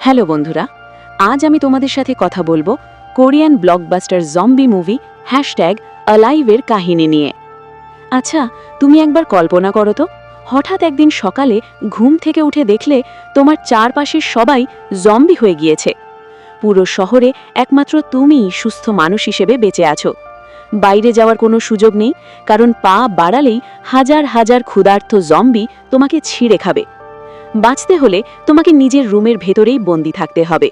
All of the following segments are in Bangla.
হ্যালো বন্ধুরা, আজ আমি তোমাদের সাথে কথা বলবো কোরিয়ান ব্লকবাস্টার জম্বি মুভি #Alive-এর কাহিনী নিয়ে। আচ্ছা, তুমি একবার কল্পনা করো তো, হঠাৎ একদিন সকালে ঘুম থেকে উঠে দেখলে তোমার চারপাশের সবাই জম্বি হয়ে গিয়েছে। পুরো শহরে একমাত্র তুমিই সুস্থ মানুষ হিসেবে বেঁচে আছো। বাইরে যাওয়ার কোনো সুযোগ নেই, কারণ পা বাড়ালেই হাজার হাজার ক্ষুধার্ত জম্বি তোমাকে ছিঁড়ে খাবে। বাঁচতে হলে তোমাকে নিজের রুমের ভেতরেই বন্দি থাকতে হবে।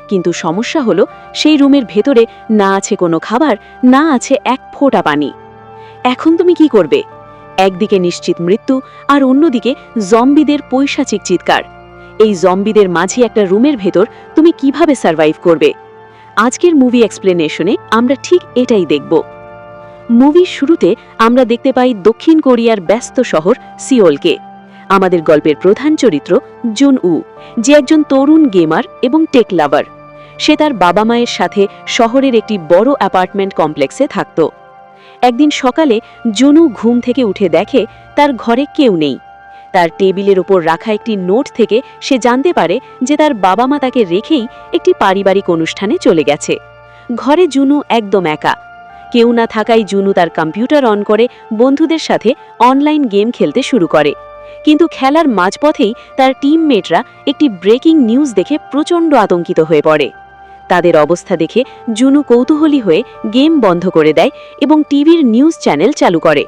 কিন্তু সমস্যা হলো, সেই রুমের ভেতরে না আছে কোনো খাবার, না আছে এক ফোঁটা পানি। এখন তুমি কি করবে? একদিকে নিশ্চিত মৃত্যু, আর অন্যদিকে জম্বিদের পৈশাচিক চিৎকার। এই জম্বিদের মাঝে একটা রুমের ভেতর তুমি কিভাবে সার্ভাইভ করবে? আজকের মুভি এক্সপ্লেনেশনে আমরা ঠিক এটাই দেখব। মুভির শুরুতে আমরা দেখতে পাই দক্ষিণ কোরিয়ার ব্যস্ত শহর সিওলকে। আমাদের গল্পের প্রধান চরিত্র জুন উ, যে একজন তরুণ গেমার এবং টেক লাভার। সে তার বাবা মায়ের সাথে শহরের একটি বড় অ্যাপার্টমেন্ট কমপ্লেক্সে থাকত। একদিন সকালে জুনু ঘুম থেকে উঠে দেখে তার ঘরে কেউ নেই। তার টেবিলের ওপর রাখা একটি নোট থেকে সে জানতে পারে যে তার বাবা মা তাকে রেখেই একটি পারিবারিক অনুষ্ঠানে চলে গেছে। ঘরে জুনু একদম একা। কেউ না থাকায় জুনু তার কম্পিউটার অন করে বন্ধুদের সাথে অনলাইন গেম খেলতে শুরু করে। কিন্তু খেলার মাঝপথেই তার টিমমেটরা একটি ব্রেকিং নিউজ দেখে প্রচণ্ড আতঙ্কিত হয়ে পড়ে। তাদের অবস্থা দেখে জুনু কৌতূহলী হয়ে গেম বন্ধ করে দেয় এবং টিভির নিউজ চ্যানেল চালু করে।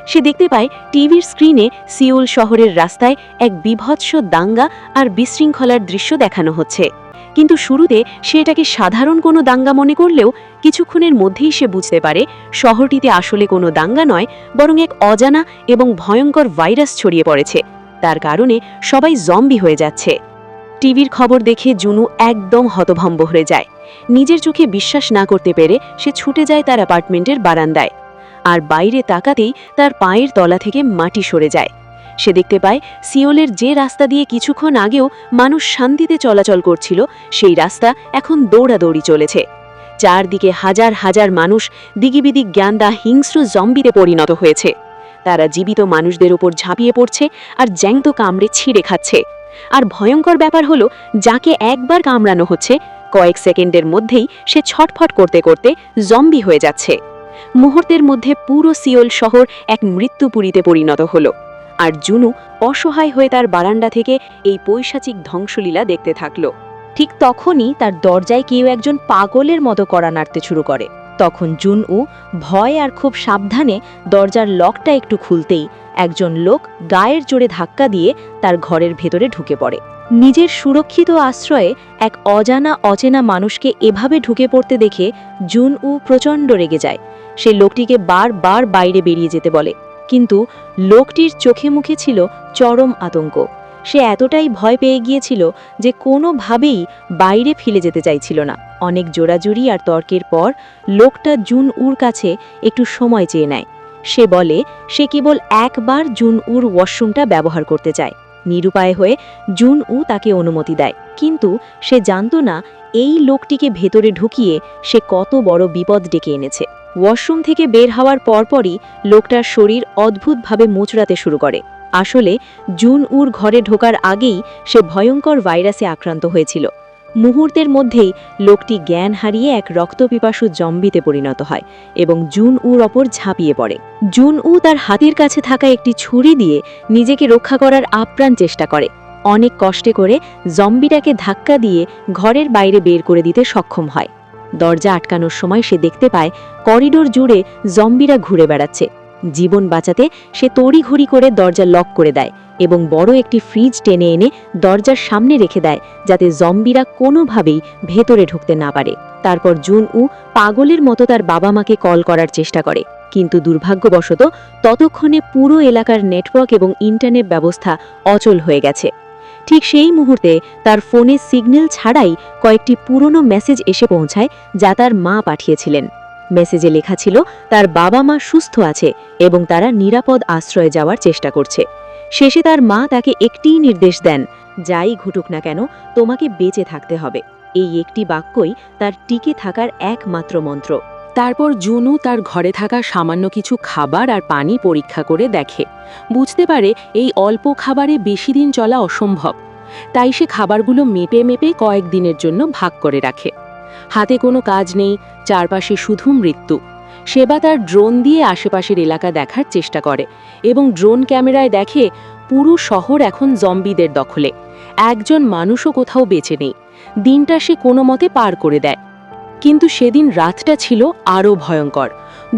সে দেখতে পায় টিভির স্ক্রিনে সিওল শহরের রাস্তায় এক বীভৎস দাঙ্গা আর বিশৃঙ্খলার দৃশ্য দেখানো হচ্ছে। কিন্তু শুরুতে সে এটাকে সাধারণ কোনো দাঙ্গা মনে করলেও কিছুক্ষণের মধ্যেই সে বুঝতে পারে শহরটিতে আসলে কোনো দাঙ্গা নয়, বরং এক অজানা এবং ভয়ঙ্কর ভাইরাস ছড়িয়ে পড়েছে। তার কারণে সবাই জম্বি হয়ে যাচ্ছে। টিভির খবর দেখে জুনু একদম হতভম্ব হয়ে যায়। নিজের চোখে বিশ্বাস না করতে পেরে সে ছুটে যায় তার অ্যাপার্টমেন্টের বারান্দায়। আর বাইরে তাকাতেই তার পায়ের তলা থেকে মাটি সরে যায়। সে দেখতে পায় সিওলের যে রাস্তা দিয়ে কিছুক্ষণ আগেও মানুষ শান্তিতে চলাচল করছিল, সেই রাস্তা এখন দৌড়াদৌড়ি চলেছে। চারদিকে হাজার হাজার মানুষ দিগিবিদি জ্ঞানদা হিংস্র জম্বিতে পরিণত হয়েছে। তারা জীবিত মানুষদের উপর ঝাঁপিয়ে পড়ছে আর জ্যান্ত কামড়ে ছিঁড়ে খাচ্ছে। আর ভয়ঙ্কর ব্যাপার হলো, যাকে একবার কামড়ানো হচ্ছে, কয়েক সেকেন্ডের মধ্যেই সে ছটফট করতে করতে জম্বি হয়ে যাচ্ছে। মুহূর্তের মধ্যে পুরো সিওল শহর এক মৃত্যুপুরীতে পরিণত হলো। আর জুনু অসহায় হয়ে তার বারান্দা থেকে এই পৈশাচিক ধ্বংসলীলা দেখতে থাকলো। ঠিক তখনই তার দরজায় কেউ একজন পাগলের মতো কড়া নাড়তে শুরু করে। তখন জুন উ ভয় আর খুব সাবধানে দরজার লকটা একটু খুলতেই একজন লোক গায়ের জোরে ধাক্কা দিয়ে তার ঘরের ভেতরে ঢুকে পড়ে। নিজের সুরক্ষিত আশ্রয়ে এক অচেনা মানুষকে এভাবে ঢুকে পড়তে দেখে জুন উ প্রচণ্ড রেগে যায়। সে লোকটিকে বারবার বাইরে বেরিয়ে যেতে বলে, কিন্তু লোকটির চোখে মুখে ছিল চরম আতঙ্ক। সে এতটাই ভয় পেয়ে গিয়েছিল যে কোনোভাবেই বাইরে ফিরে যেতে চাইছিল না। অনেক জোরাজুরি আর তর্কের পর লোকটা জুন উর কাছে একটু সময় চেয়ে নেয়। সে বলে সে কেবল একবার জুন উর ওয়াশরুমটা ব্যবহার করতে চায়। নিরুপায় হয়ে জুন উ তাকে অনুমতি দেয়, কিন্তু সে জানত না এই লোকটিকে ভেতরে ঢুকিয়ে সে কত বড় বিপদ ডেকে এনেছে। ওয়াশরুম থেকে বের হওয়ার পরপরই লোকটার শরীর অদ্ভুতভাবে মোচড়াতে শুরু করে। আসলে জুন উর ঘরে ঢোকার আগেই সে ভয়ঙ্কর ভাইরাসে আক্রান্ত হয়েছিল। মুহূর্তের মধ্যেই লোকটি জ্ঞান হারিয়ে এক রক্তপিপাসু জম্বিতে পরিণত হয় এবং জুন উর ওপর ঝাঁপিয়ে পড়ে। জুন উ তার হাতের কাছে থাকা একটি ছুরি দিয়ে নিজেকে রক্ষা করার আপ্রাণ চেষ্টা করে। অনেক কষ্টে করে জম্বিটাকে ধাক্কা দিয়ে ঘরের বাইরে বের করে দিতে সক্ষম হয়। দরজা আটকানোর সময় সে দেখতে পায় করিডোর জুড়ে জম্বিরা ঘুরে বেড়াচ্ছে। জীবন বাঁচাতে সে তড়িঘড়ি করে দরজা লক করে দেয় এবং বড় একটি ফ্রিজ টেনে এনে দরজার সামনে রেখে দেয়, যাতে জম্বিরা কোনোভাবেই ভেতরে ঢুকতে না পারে। তারপর জুন উ পাগলের মতো তার বাবা মাকে কল করার চেষ্টা করে, কিন্তু দুর্ভাগ্যবশত ততক্ষণে পুরো এলাকার নেটওয়ার্ক এবং ইন্টারনেট ব্যবস্থা অচল হয়ে গেছে। ঠিক সেই মুহূর্তে তার ফোনে সিগন্যাল ছাড়াই কয়েকটি পুরনো মেসেজ এসে পৌঁছায়, যা তার মা পাঠিয়েছিলেন। মেসেজে লেখা ছিল তার বাবা মা সুস্থ আছে এবং তারা নিরাপদ আশ্রয়ে যাওয়ার চেষ্টা করছে। শেষে তার মা তাকে একটিই নির্দেশ দেন, যাই ঘটুক না কেন তোমাকে বেঁচে থাকতে হবে। এই একটি বাক্যই তার টিকে থাকার একমাত্র মন্ত্র। তারপর জুনু তার ঘরে থাকা সামান্য কিছু খাবার আর পানি পরীক্ষা করে দেখে। বুঝতে পারে এই অল্প খাবারে বেশি দিন চলা অসম্ভব। তাই সে খাবারগুলো মেপে মেপে কয়েকদিনের জন্য ভাগ করে রাখে। হাতে কোনো কাজ নেই, চারপাশে শুধু মৃত্যু। সেবা তার ড্রোন দিয়ে আশেপাশের এলাকা দেখার চেষ্টা করে এবং ড্রোন ক্যামেরায় দেখে পুরো শহর এখন জম্বিদের দখলে। একজন মানুষও কোথাও বেঁচে নেই। দিনটা সে কোনো মতে পার করে দেয়। কিন্তু সেদিন রাতটা ছিল আরও ভয়ঙ্কর।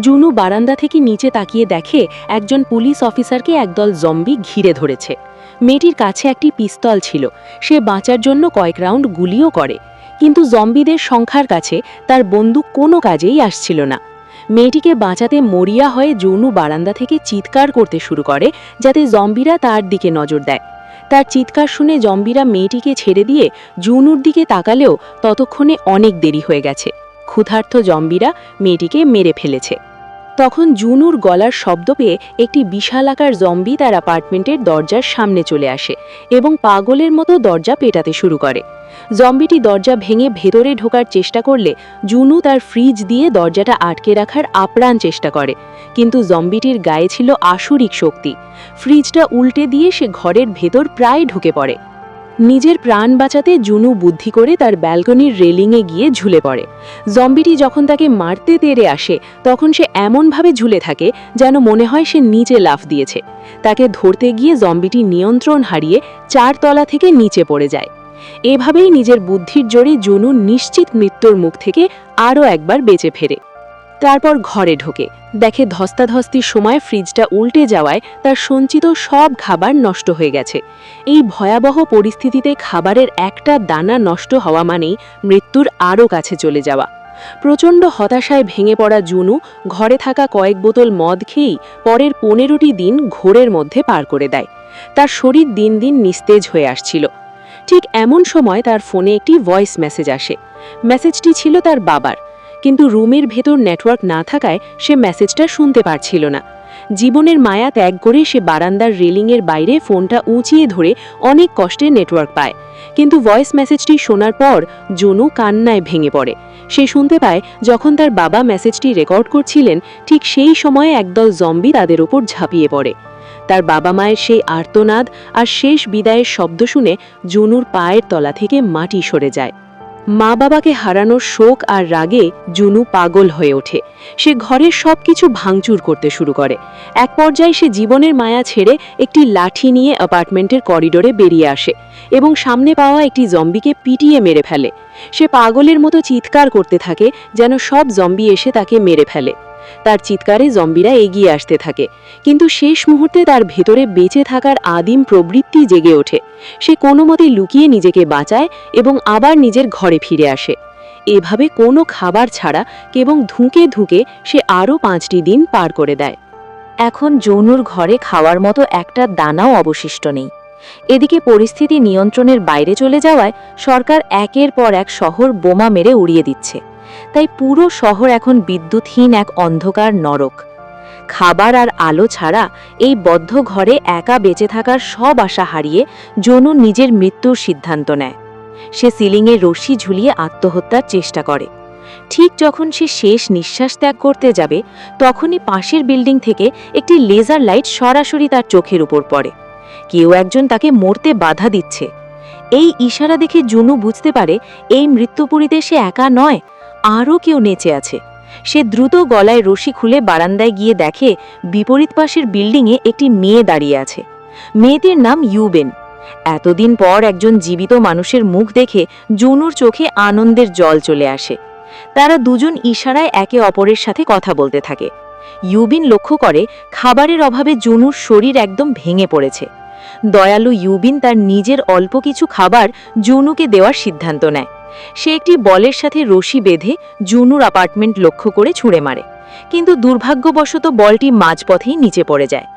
জুনু বারান্দা থেকে নিচে তাকিয়ে দেখে একজন পুলিশ অফিসারকে একদল জম্বি ঘিরে ধরেছে। মেয়েটির কাছে একটি পিস্তল ছিল। সে বাঁচার জন্য কয়েক রাউন্ড গুলিও করে, কিন্তু জম্বিদের সংখ্যার কাছে তার বন্দুক কোনো কাজেই আসছিল না। মেয়েটিকে বাঁচাতে মরিয়া হয়ে জুনু বারান্দা থেকে চিৎকার করতে শুরু করে, যাতে জম্বিরা তার দিকে নজর দেয়। তার চিৎকার শুনে জম্বিরা মেয়েটিকে ছেড়ে দিয়ে জুনুর দিকে তাকালেও ততক্ষণে অনেক দেরি হয়ে গেছে। ক্ষুধার্ত জম্বিরা মেয়েটিকে মেরে ফেলেছে। তখন জুনুর গলার শব্দ পেয়ে একটি বিশালাকার জম্বি তার অ্যাপার্টমেন্টের দরজার সামনে চলে আসে এবং পাগলের মতো দরজা পেটাতে শুরু করে। জম্বিটি দরজা ভেঙে ভেতরে ঢোকার চেষ্টা করলে জুনু তার ফ্রিজ দিয়ে দরজাটা আটকে রাখার আপ্রাণ চেষ্টা করে, কিন্তু জম্বিটির গায়ে ছিল আসুরিক শক্তি। ফ্রিজটা উল্টে দিয়ে সে ঘরের ভেতর প্রায় ঢুকে পড়ে। নিজের প্রাণ বাঁচাতে জুনু বুদ্ধি করে তার ব্যালকনির রেলিংয়ে গিয়ে ঝুলে পড়ে। জম্বিটি যখন তাকে মারতে তেড়ে আসে তখন সে এমনভাবে ঝুলে থাকে যেন মনে হয় সে নিচে লাফ দিয়েছে। তাকে ধরতে গিয়ে জম্বিটি নিয়ন্ত্রণ হারিয়ে 4 তলা থেকে নিচে পড়ে যায়। এভাবেই নিজের বুদ্ধির জোরে জুনু নিশ্চিত মৃত্যুর মুখ থেকে আরও একবার বেঁচে ফেরে। তারপর ঘরে ঢোকে, দেখে ধস্তাধস্তির সময় ফ্রিজটা উল্টে যাওয়ায় তার সঞ্চিত সব খাবার নষ্ট হয়ে গেছে। এই ভয়াবহ পরিস্থিতিতে খাবারের একটা দানা নষ্ট হওয়া মানেই মৃত্যুর আরও কাছে চলে যাওয়া। প্রচণ্ড হতাশায় ভেঙে পড়া জুনু ঘরে থাকা কয়েক বোতল মদ খেয়েই পরের 15টি দিন ঘোরের মধ্যে পার করে দেয়। তার শরীর দিন দিন নিস্তেজ হয়ে আসছিল। ঠিক এমন সময় তার ফোনে একটি ভয়েস মেসেজ আসে। মেসেজটি ছিল তার বাবার, কিন্তু রুমের ভেতর নেটওয়ার্ক না থাকায় সে মেসেজটা শুনতে পারছিল না। জীবনের মায়া ত্যাগ করে সে বারান্দার রেলিংয়ের বাইরে ফোনটা উঁচিয়ে ধরে অনেক কষ্টে নেটওয়ার্ক পায়, কিন্তু ভয়েস মেসেজটি শোনার পর জুনু কান্নায় ভেঙে পড়ে। সে শুনতে পায় যখন তার বাবা মেসেজটি রেকর্ড করছিলেন, ঠিক সেই সময়ে একদল জম্বি তাদের উপর ঝাঁপিয়ে পড়ে। তার বাবা মায়ের সেই আর্তনাদ আর শেষ বিদায়ের শব্দ শুনে জুনুর পায়ের তলা থেকে মাটি সরে যায়। মা বাবাকে হারানোর শোক আর রাগে জুনু পাগল হয়ে ওঠে। সে ঘরের সবকিছু ভাঙচুর করতে শুরু করে। এক পর্যায়ে সে জীবনের মায়া ছেড়ে একটি লাঠি নিয়ে অ্যাপার্টমেন্টের করিডোরে বেরিয়ে আসে এবং সামনে পাওয়া একটি জম্বিকে পিটিয়ে মেরে ফেলে। সে পাগলের মতো চিৎকার করতে থাকে যেন সব জম্বি এসে তাকে মেরে ফেলে। তার চিৎকারে জম্বিরা এগিয়ে আসতে থাকে, কিন্তু শেষ মুহূর্তে তার ভেতরে বেঁচে থাকার আদিম প্রবৃত্তি জেগে ওঠে। সে কোনো মতে লুকিয়ে নিজেকে বাঁচায় এবং আবার নিজের ঘরে ফিরে আসে। এভাবে কোনো খাবার ছাড়া কেবল ধুঁকে ধুঁকে সে আরও 5টি দিন পার করে দেয়। এখন জুনুর ঘরে খাওয়ার মতো একটা দানাও অবশিষ্ট নেই। এদিকে পরিস্থিতি নিয়ন্ত্রণের বাইরে চলে যাওয়ায় সরকার একের পর এক শহর বোমা মেরে উড়িয়ে দিচ্ছে। তাই পুরো শহর এখন বিদ্যুৎহীন এক অন্ধকার নরক। খাবার আর আলো ছাড়া এই বদ্ধ ঘরে একা বেঁচে থাকার সব আশা হারিয়ে জনু নিজের মৃত্যুর সিদ্ধান্ত নেয়। সে সিলিংয়ে রশি ঝুলিয়ে আত্মহত্যার চেষ্টা করে। ঠিক যখন সে শেষ নিঃশ্বাস ত্যাগ করতে যাবে, তখনই পাশের বিল্ডিং থেকে একটি লেজার লাইট সরাসরি তার চোখের উপর পড়ে। কেউ একজন তাকে মরতে বাধা দিচ্ছে। এই ইশারা দেখে জুনু বুঝতে পারে এই মৃত্যুপুরীতে সে একা নয়, আরও কেউ নেচে আছে। সে দ্রুত গলায় রশি খুলে বারান্দায় গিয়ে দেখে বিপরীত পাশের বিল্ডিংয়ে একটি মেয়ে দাঁড়িয়ে আছে। মেয়েটির নাম ইউবেন। এতদিন পর একজন জীবিত মানুষের মুখ দেখে জুনুর চোখে আনন্দের জল চলে আসে। তারা দুজন ইশারায় একে অপরের সাথে কথা বলতে থাকে। ইউবিন লক্ষ্য করে খাবারের অভাবে জুনুর শরীর একদম ভেঙে পড়েছে। দয়ালু ইউবিন তার নিজের অল্প কিছু খাবার জুনুকে দেওয়ার সিদ্ধান্ত নেয়। সে একটি বলের সাথে রশি বেঁধে জুনুর অ্যাপার্টমেন্ট লক্ষ্য করে ছুঁড়ে মারে, কিন্তু দুর্ভাগ্যবশত বলটি মাঝপথেই নিচে পড়ে যায়।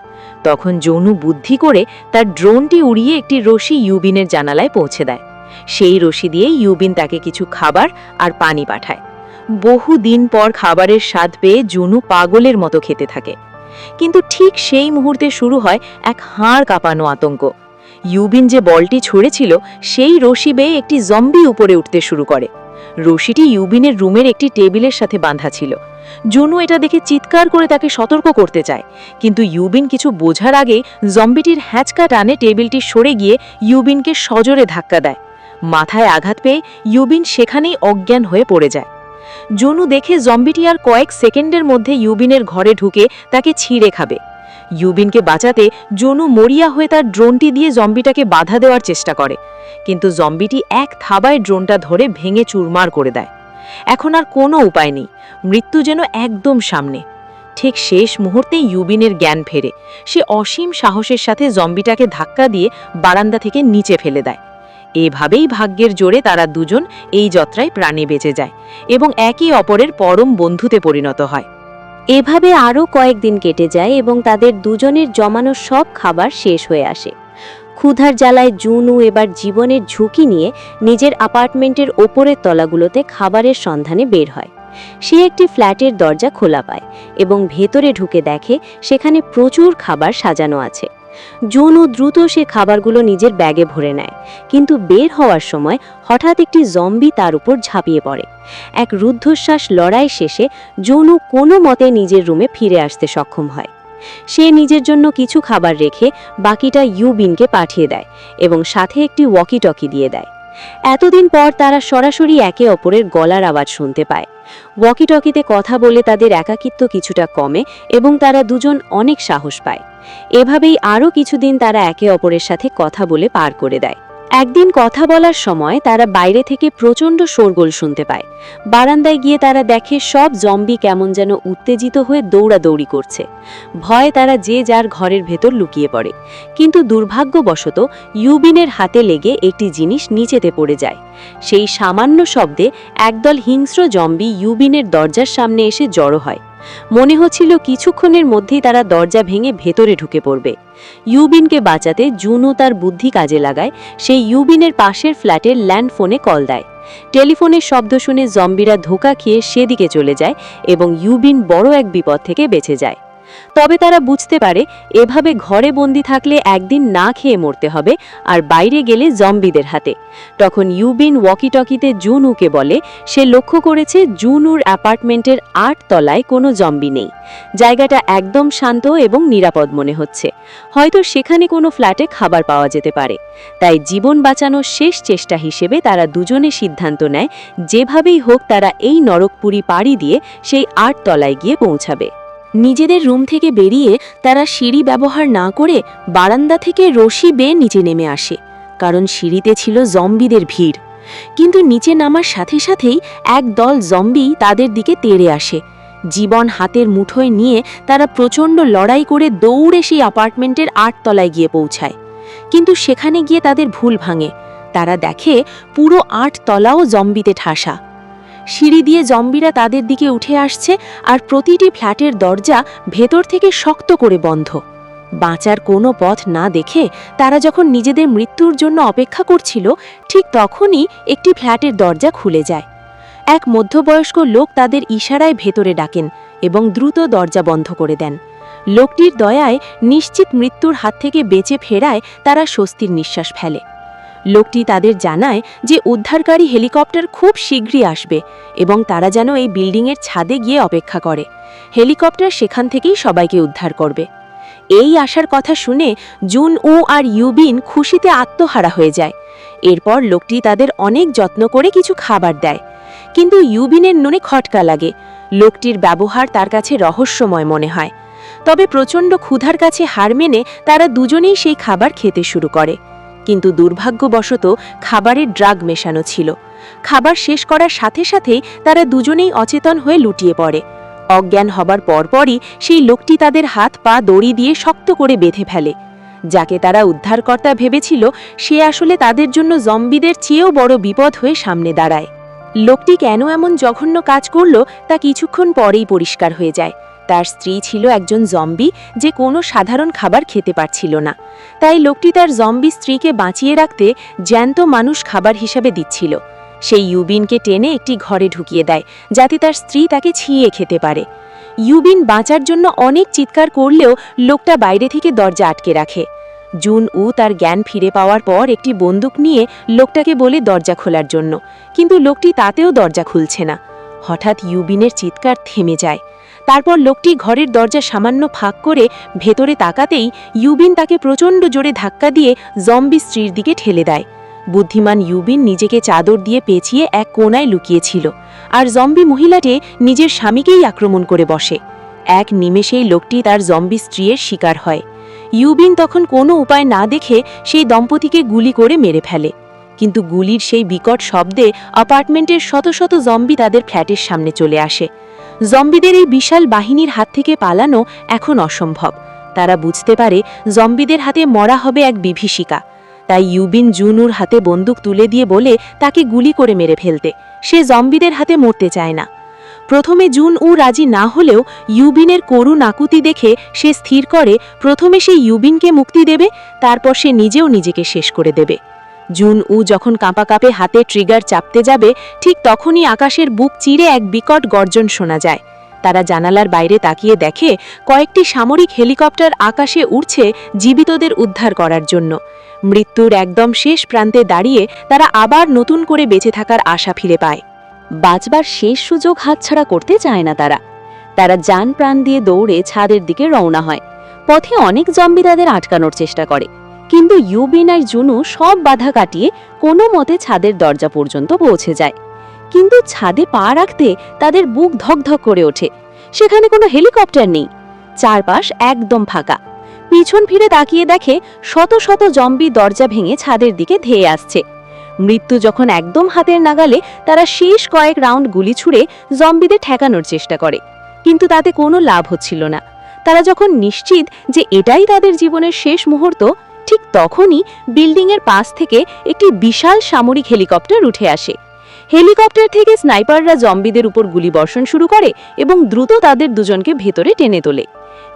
তখন জুনু বুদ্ধি করে তার ড্রোনটি উড়িয়ে একটি রশি ইউবিনের জানালায় পৌঁছে দেয়। সেই রশি দিয়ে ইউবিন তাকে কিছু খাবার আর পানি পাঠায়। বহু দিন পর খাবারের স্বাদ পেয়ে জুনু পাগলের মতো খেতে থাকে। কিন্তু ঠিক সেই মুহূর্তে শুরু হয় এক হাড় কাঁপানো আতঙ্ক। ইউবিন যে বলটি ছুঁড়েছিল সেই রশি বেয়ে একটি জম্বি উপরে উঠতে শুরু করে। রশিটি ইউবিনের রুমের একটি টেবিলের সাথে বাঁধা ছিল। জুনু এটা দেখে চিৎকার করে তাকে সতর্ক করতে চায়, কিন্তু ইউবিন কিছু বোঝার আগে জম্বিটির হ্যাঁচকা টানে টেবিলটি সরে গিয়ে ইউবিনকে সজোরে ধাক্কা দেয়। মাথায় আঘাত পেয়ে ইউবিন সেখানেই অজ্ঞান হয়ে পড়ে যায়। জুনু দেখে জম্বিটি আর কয়েক সেকেন্ডের মধ্যে ইউবিনের ঘরে ঢুকে তাকে ছিঁড়ে খাবে। ইউবিনকে বাঁচাতে জুনু মরিয়া হয়ে তার ড্রোনটি দিয়ে জম্বিটাকে বাধা দেওয়ার চেষ্টা করে, কিন্তু জম্বিটি এক থাবায় ড্রোনটা ধরে ভেঙে চুরমার করে দেয়। এখন আর কোনো উপায় নেই, মৃত্যু যেন একদম সামনে। ঠিক শেষ মুহূর্তে ইউবিনের জ্ঞান ফেরে। সে অসীম সাহসের সাথে জম্বিটাকে ধাক্কা দিয়ে বারান্দা থেকে নিচে ফেলে দেয়। এভাবেই ভাগ্যের জোরে তারা দুজন এই যাত্রায় প্রাণে বেঁচে যায় এবং একে অপরের পরম বন্ধুতে পরিণত হয়। এভাবে আরও কয়েকদিন কেটে যায় এবং তাদের দুজনের জমানো সব খাবার শেষ হয়ে আসে। ক্ষুধার জ্বালায় জুনু এবার জীবনের ঝুঁকি নিয়ে নিজের অ্যাপার্টমেন্টের ওপরের তলাগুলোতে খাবারের সন্ধানে বের হয়। সে একটি ফ্ল্যাটের দরজা খোলা পায় এবং ভেতরে ঢুকে দেখে সেখানে প্রচুর খাবার সাজানো আছে। জুনু দ্রুত সে খাবারগুলো নিজের ব্যাগে ভরে নেয়, কিন্তু বের হওয়ার সময় হঠাৎ একটি জম্বি তার উপর ঝাঁপিয়ে পড়ে। এক রুদ্ধশ্বাস লড়াই শেষে জুনু কোনো মতে নিজের রুমে ফিরে আসতে সক্ষম হয়। সে নিজের জন্য কিছু খাবার রেখে বাকিটা ইউবিনকে পাঠিয়ে দেয় এবং সাথে একটি ওয়াকি টকি দিয়ে দেয়। এতদিন পর তারা সরাসরি একে অপরের গলার আওয়াজ শুনতে পায়। ওয়াকি টকিতে কথা বলে তাদের একাকিত্ব কিছুটা কমে এবং তারা দুজন অনেক সাহস পায়। এভাবেই আরও কিছুদিন তারা একে অপরের সাথে কথা বলে পার করে দেয়। একদিন কথা বলার সময় তারা বাইরে থেকে প্রচণ্ড শোরগোল শুনতে পায়। বারান্দায় গিয়ে তারা দেখে সব জম্বি কেমন যেন উত্তেজিত হয়ে দৌড়াদৌড়ি করছে। ভয়ে তারা যে যার ঘরের ভেতর লুকিয়ে পড়ে, কিন্তু দুর্ভাগ্যবশত ইউবিনের হাতে লেগে একটি জিনিস নিচেতে পড়ে যায়। সেই সামান্য শব্দে একদল হিংস্র জম্বি ইউবিনের দরজার সামনে এসে জড়ো হয়। মনে হচ্ছিল কিছুক্ষণের মধ্যেই তারা দরজা ভেঙে ভেতরে ঢুকে পড়বে। ইউবিনকে বাঁচাতে জুনু তার বুদ্ধি কাজে লাগায়। সেই ইউবিনের পাশের ফ্ল্যাটের ল্যান্ডফোনে কল দেয়। টেলিফোনের শব্দ শুনে জম্বিরা ধোঁকা খেয়ে সেদিকে চলে যায় এবং ইউবিন বড় এক বিপদ থেকে বেঁচে যায়। তবে তারা বুঝতে পারে এভাবে ঘরে বন্দি থাকলে একদিন না খেয়ে মরতে হবে, আর বাইরে গেলে জম্বিদের হাতে। তখন ইউবিন ওয়াকি টকিতে জুনুকে বলে সে লক্ষ্য করেছে জুনুর অ্যাপার্টমেন্টের ৮ তলায় কোনো জম্বি নেই। জায়গাটা একদম শান্ত এবং নিরাপদ মনে হচ্ছে। হয়তো সেখানে কোনো ফ্ল্যাটে খাবার পাওয়া যেতে পারে। তাই জীবন বাঁচানোর শেষ চেষ্টা হিসেবে তারা দুজনে সিদ্ধান্ত নেয় যেভাবেই হোক তারা এই নরকপুরী পাড়ি দিয়ে সেই ৮ তলায় গিয়ে পৌঁছাবে। নিজেদের রুম থেকে বেরিয়ে তারা সিঁড়ি ব্যবহার না করে বারান্দা থেকে রশি বেয়ে নিচে নেমে আসে, কারণ সিঁড়িতে ছিল জম্বিদের ভিড়। কিন্তু নিচে নামার সাথে সাথেই এক দল জম্বি তাদের দিকে তেড়ে আসে। জীবন হাতের মুঠোয় নিয়ে তারা প্রচণ্ড লড়াই করে দৌড়ে সেই অ্যাপার্টমেন্টের ৮ তলায় গিয়ে পৌঁছায়। কিন্তু সেখানে গিয়ে তাদের ভুল ভাঙে। তারা দেখে পুরো ৮ তলাও জম্বিতে ঠাসা। সিঁড়ি দিয়ে জম্বিরা তাদের দিকে উঠে আসছে, আর প্রতিটি ফ্ল্যাটের দরজা ভেতর থেকে শক্ত করে বন্ধ। বাঁচার কোনো পথ না দেখে তারা যখন নিজেদের মৃত্যুর জন্য অপেক্ষা করছিল, ঠিক তখনই একটি ফ্ল্যাটের দরজা খুলে যায়। এক মধ্যবয়স্ক লোক তাদের ইশারায় ভেতরে ডাকেন এবং দ্রুত দরজা বন্ধ করে দেন। লোকটির দয়ায় নিশ্চিত মৃত্যুর হাত থেকে বেঁচে ফেরায় তারা স্বস্তির নিঃশ্বাস ফেলে। লোকটি তাদের জানায় যে উদ্ধারকারী হেলিকপ্টার খুব শীঘ্রই আসবে এবং তারা যেন এই বিল্ডিংয়ের ছাদে গিয়ে অপেক্ষা করে। হেলিকপ্টার সেখান থেকেই সবাইকে উদ্ধার করবে। এই আশার কথা শুনে জুনউ আর ইউবিন খুশিতে আত্মহারা হয়ে যায়। এরপর লোকটি তাদের অনেক যত্ন করে কিছু খাবার দেয়, কিন্তু ইউবিনের নুনে খটকা লাগে। লোকটির ব্যবহার তার কাছে রহস্যময় মনে হয়। তবে প্রচণ্ড ক্ষুধার কাছে হার মেনে তারা দুজনেই সেই খাবার খেতে শুরু করে। কিন্তু দুর্ভাগ্যবশত খাবারে ড্রাগ মেশানো ছিল। খাবার শেষ করার সাথে সাথেই তারা দুজনেই অচেতন হয়ে লুটিয়ে পড়ে। অজ্ঞান হবার পরপরই সেই লোকটি তাদের হাত পা দড়ি দিয়ে শক্ত করে বেঁধে ফেলে। যাকে তারা উদ্ধারকর্তা ভেবেছিল সে আসলে তাদের জন্য জম্বিদের চেয়েও বড় বিপদ হয়ে সামনে দাঁড়ায়। লোকটি কেন এমন জঘন্য কাজ করল তা কিছুক্ষণ পরেই পরিষ্কার হয়ে যায়। তার স্ত্রী ছিল একজন জম্বি যে কোনো সাধারণ খাবার খেতে পারছিল না। তাই লোকটি তার জম্বি স্ত্রীকে বাঁচিয়ে রাখতে জ্যান্ত মানুষ খাবার হিসাবে দিচ্ছিল। সেই ইউবিনকে টেনে একটি ঘরে ঢুকিয়ে দেয় যাতে তার স্ত্রী তাকে ছিঁয়ে খেতে পারে। ইউবিন বাঁচার জন্য অনেক চিৎকার করলেও লোকটা বাইরে থেকে দরজা আটকে রাখে। জুন উ তার জ্ঞান ফিরে পাওয়ার পর একটি বন্দুক নিয়ে লোকটাকে বলে দরজা খোলার জন্য, কিন্তু লোকটি তাতেও দরজা খুলছে না। হঠাৎ ইউবিনের চিৎকার থেমে যায়। তারপর লোকটি ঘরের দরজা সামান্য ফাঁক করে ভেতরে তাকাতেই ইউবিন তাকে প্রচণ্ড জোরে ধাক্কা দিয়ে জম্বি স্ত্রীর দিকে ঠেলে দেয়। বুদ্ধিমান ইউবিন নিজেকে চাদর দিয়ে পেঁচিয়ে এক কোণায় লুকিয়েছিল, আর জম্বি মহিলাটি নিজের স্বামীকেই আক্রমণ করে বসে। এক নিমেষেই লোকটি তার জম্বি স্ত্রীর শিকার হয়। ইউবিন তখন কোনো উপায় না দেখে সেই দম্পতিকে গুলি করে মেরে ফেলে, কিন্তু গুলির সেই বিকট শব্দে অ্যাপার্টমেন্টের শত শত জম্বি তাদের ফ্ল্যাটের সামনে চলে আসে। জম্বিদের এই বিশাল বাহিনীর হাত থেকে পালানো এখন অসম্ভব। তারা বুঝতে পারে জম্বিদের হাতে মরা হবে এক বিভীষিকা। তাই ইউবিন জুনুর হাতে বন্দুক তুলে দিয়ে বলে তাকে গুলি করে মেরে ফেলতে। সে জম্বিদের হাতে মরতে চায় না। প্রথমে জুন উ রাজি না হলেও ইউবিনের করুণ আকুতি দেখে সে স্থির করে প্রথমে সে ইউবিনকে মুক্তি দেবে, তারপর সে নিজেও নিজেকে শেষ করে দেবে। জুন উ যখন কাঁপে হাতে ট্রিগার চাপতে যাবে, ঠিক তখনই আকাশের বুক চিরে এক বিকট গর্জন শোনা যায়। তারা জানালার বাইরে তাকিয়ে দেখে কয়েকটি সামরিক হেলিকপ্টার আকাশে উড়ছে জীবিতদের উদ্ধার করার জন্য। মৃত্যুর একদম শেষ প্রান্তে দাঁড়িয়ে তারা আবার নতুন করে বেঁচে থাকার আশা ফিরে পায়। বাঁচবার শেষ সুযোগ হাতছাড়া করতে চায় না তারা জান প্রাণ দিয়ে দৌড়ে ছাদের দিকে রওনা হয়। পথে অনেক জম্বি তাদের আটকানোর চেষ্টা করে, কিন্তু ইউবিন আর জুনু সব বাধা কাটিয়ে কোনো মতে ছাদের দরজা পর্যন্ত পৌঁছে যায়। কিন্তু ছাদে পা রাখতে তাদের বুক ধকধক করে ওঠে। সেখানে কোনো হেলিকপ্টার নেই, চারপাশ একদম ফাঁকা। পিছন ফিরে তাকিয়ে দেখে শত শত জম্বি দরজা ভেঙে ছাদের দিকে ধেয়ে আসছে। মৃত্যু যখন একদম হাতের নাগালে, তারা শেষ কয়েক রাউন্ড গুলি ছুড়ে জম্বিদের ঠেকানোর চেষ্টা করে, কিন্তু তাতে কোনো লাভ হচ্ছিল না। তারা যখন নিশ্চিত যে এটাই তাদের জীবনের শেষ মুহূর্ত, ঠিক তখনই বিল্ডিংয়ের পাশ থেকে একটি বিশাল সামরিক হেলিকপ্টার উঠে আসে। হেলিকপ্টার থেকে স্নাইপাররা জম্বিদের উপর গুলিবর্ষণ শুরু করে এবং দ্রুত তাদের দুজনকে ভেতরে টেনে তোলে।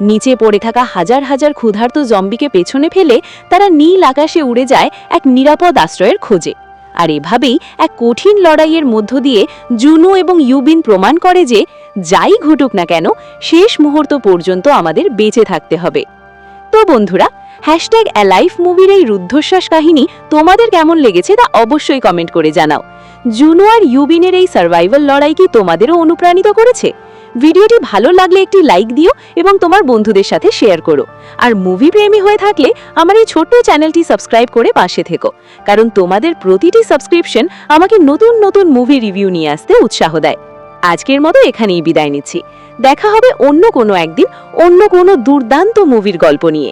নিচে পড়ে থাকা হাজার হাজার ক্ষুধার্ত জম্বিকে পেছনে ফেলে তারা নীল আকাশে উড়ে যায় এক নিরাপদ আশ্রয়ের খোঁজে। আর এভাবেই এক কঠিন লড়াইয়ের মধ্য দিয়ে জুনু এবং ইউবিন প্রমাণ করে যে যাই ঘটুক না কেন, শেষ মুহূর্ত পর্যন্ত আমাদের বেঁচে থাকতে হবে। তো বন্ধুরা, #অ্যালাইভ মুভির এই রুদ্ধশ্বাস কাহিনী তোমাদের কেমন লেগেছে তা অবশ্যই কমেন্ট করে জানাও। জুনু আর ইউবিনের এই সার্ভাইভাল লড়াই কি তোমাদেরও অনুপ্রাণিত করেছে? ভিডিওটি ভালো লাগলে একটি লাইক দিও এবং তোমার বন্ধুদের সাথে শেয়ার করো। আর মুভি প্রেমী হয়ে থাকলে আমার এই ছোট্ট চ্যানেলটি সাবস্ক্রাইব করে পাশে থেকো, কারণ তোমাদের প্রতিটি সাবস্ক্রিপশন আমাকে নতুন নতুন মুভি রিভিউ নিয়ে আসতে উৎসাহ দেয়। আজকের মতো এখানেই বিদায় নিচ্ছি। দেখা হবে অন্য কোনো একদিন অন্য কোনো দুর্দান্ত মুভির গল্প নিয়ে।